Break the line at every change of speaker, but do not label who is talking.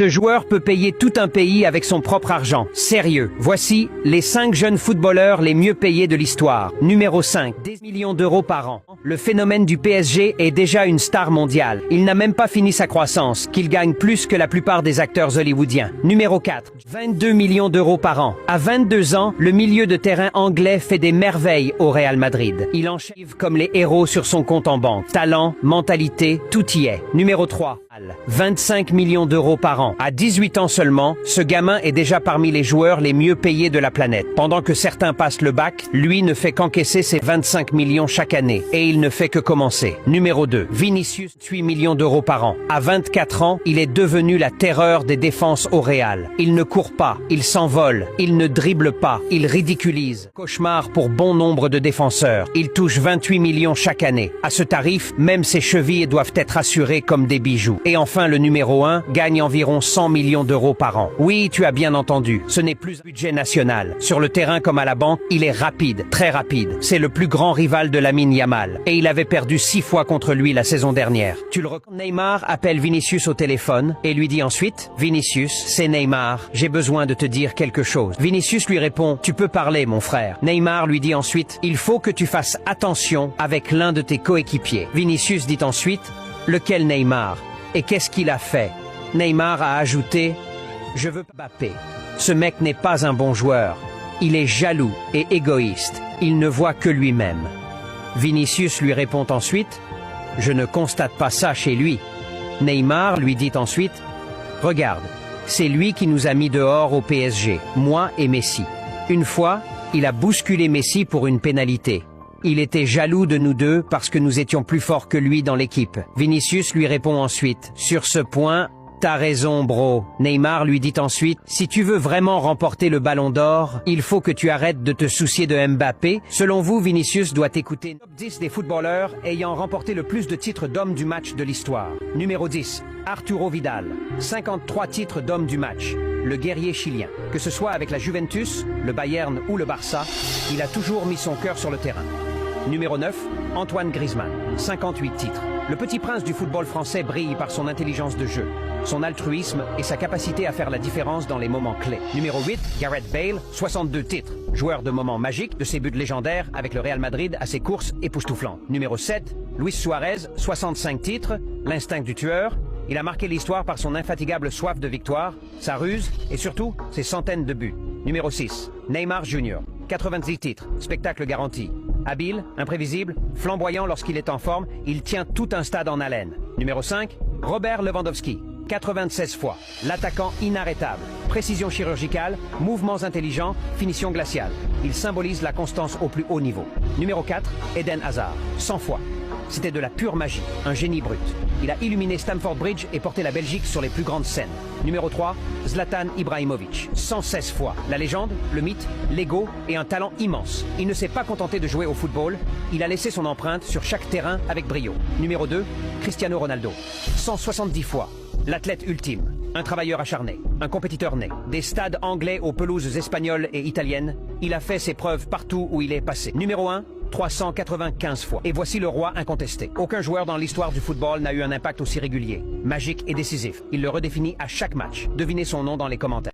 Ce joueur peut payer tout un pays avec son propre argent. Sérieux. Voici les 5 jeunes footballeurs les mieux payés de l'histoire. Numéro 5. Des millions d'euros par an. Le phénomène du PSG est déjà une star mondiale. Il n'a même pas fini sa croissance, qu'il gagne plus que la plupart des acteurs hollywoodiens. Numéro 4. 22 millions d'euros par an. À 22 ans, le milieu de terrain anglais fait des merveilles au Real Madrid. Il enchaîne comme les héros sur son compte en banque. Talent, mentalité, tout y est. Numéro 3. 25 millions d'euros par an. À 18 ans seulement, ce gamin est déjà parmi les joueurs les mieux payés de la planète. Pendant que certains passent le bac, lui ne fait qu'encaisser ses 25 millions chaque année. Et il ne fait que commencer. Numéro 2. Vinicius, 8 millions d'euros par an. À 24 ans, il est devenu la terreur des défenses au Real. Il ne court pas, il s'envole, il ne dribble pas, il ridiculise. Cauchemar pour bon nombre de défenseurs. Il touche 28 millions chaque année. À ce tarif, même ses chevilles doivent être assurées comme des bijoux. Et enfin, le numéro 1 gagne environ 100 millions d'euros par an. Oui, tu as bien entendu, ce n'est plus un budget national. Sur le terrain comme à la banque, il est rapide, très rapide. C'est le plus grand rival de Lamine Yamal. Et il avait perdu 6 fois contre lui la saison dernière. Tu le reconnais? Neymar appelle Vinicius au téléphone et lui dit ensuite: Vinicius, c'est Neymar, j'ai besoin de te dire quelque chose. Vinicius lui répond: tu peux parler, mon frère. Neymar lui dit ensuite: il faut que tu fasses attention avec l'un de tes coéquipiers. Vinicius dit ensuite: lequel Neymar? Et qu'est-ce qu'il a fait? Neymar a ajouté: je veux Mbappé. Ce mec n'est pas un bon joueur. Il est jaloux et égoïste. Il ne voit que lui-même. Vinicius lui répond ensuite: je ne constate pas ça chez lui. Neymar lui dit ensuite: regarde, c'est lui qui nous a mis dehors au PSG, moi et Messi. Une fois, il a bousculé Messi pour une pénalité. Il était jaloux de nous deux parce que nous étions plus forts que lui dans l'équipe. Vinicius lui répond ensuite: sur ce point, t'as raison, bro. Neymar lui dit ensuite: si tu veux vraiment remporter le ballon d'or, il faut que tu arrêtes de te soucier de Mbappé. Selon vous, Vinicius doit écouter top 10 des footballeurs ayant remporté le plus de titres d'homme du match de l'histoire. Numéro 10, Arturo Vidal. 53 titres d'homme du match. Le guerrier chilien. Que ce soit avec la Juventus, le Bayern ou le Barça, il a toujours mis son cœur sur le terrain. Numéro 9, Antoine Griezmann. 58 titres. Le petit prince du football français brille par son intelligence de jeu, son altruisme et sa capacité à faire la différence dans les moments clés. Numéro 8, Gareth Bale, 62 titres. Joueur de moments magiques, de ses buts légendaires avec le Real Madrid à ses courses époustouflantes. Numéro 7, Luis Suarez, 65 titres. L'instinct du tueur. Il a marqué l'histoire par son infatigable soif de victoire, sa ruse et surtout ses centaines de buts. Numéro 6, Neymar Jr. 90 titres, spectacle garanti. Habile, imprévisible, flamboyant lorsqu'il est en forme, il tient tout un stade en haleine. Numéro 5, Robert Lewandowski. 96 fois. L'attaquant inarrêtable. Précision chirurgicale, mouvements intelligents, finition glaciale. Il symbolise la constance au plus haut niveau. Numéro 4, Eden Hazard. 100 fois. C'était de la pure magie, un génie brut. Il a illuminé Stamford Bridge et porté la Belgique sur les plus grandes scènes. Numéro 3, Zlatan Ibrahimovic. 116 fois. La légende, le mythe, l'ego et un talent immense. Il ne s'est pas contenté de jouer au football, il a laissé son empreinte sur chaque terrain avec brio. Numéro 2, Cristiano Ronaldo. 170 fois. L'athlète ultime, un travailleur acharné, un compétiteur né. Des stades anglais aux pelouses espagnoles et italiennes, il a fait ses preuves partout où il est passé. Numéro 1, 395 fois. Et voici le roi incontesté. Aucun joueur dans l'histoire du football n'a eu un impact aussi régulier, magique et décisif. Il le redéfinit à chaque match. Devinez son nom dans les commentaires.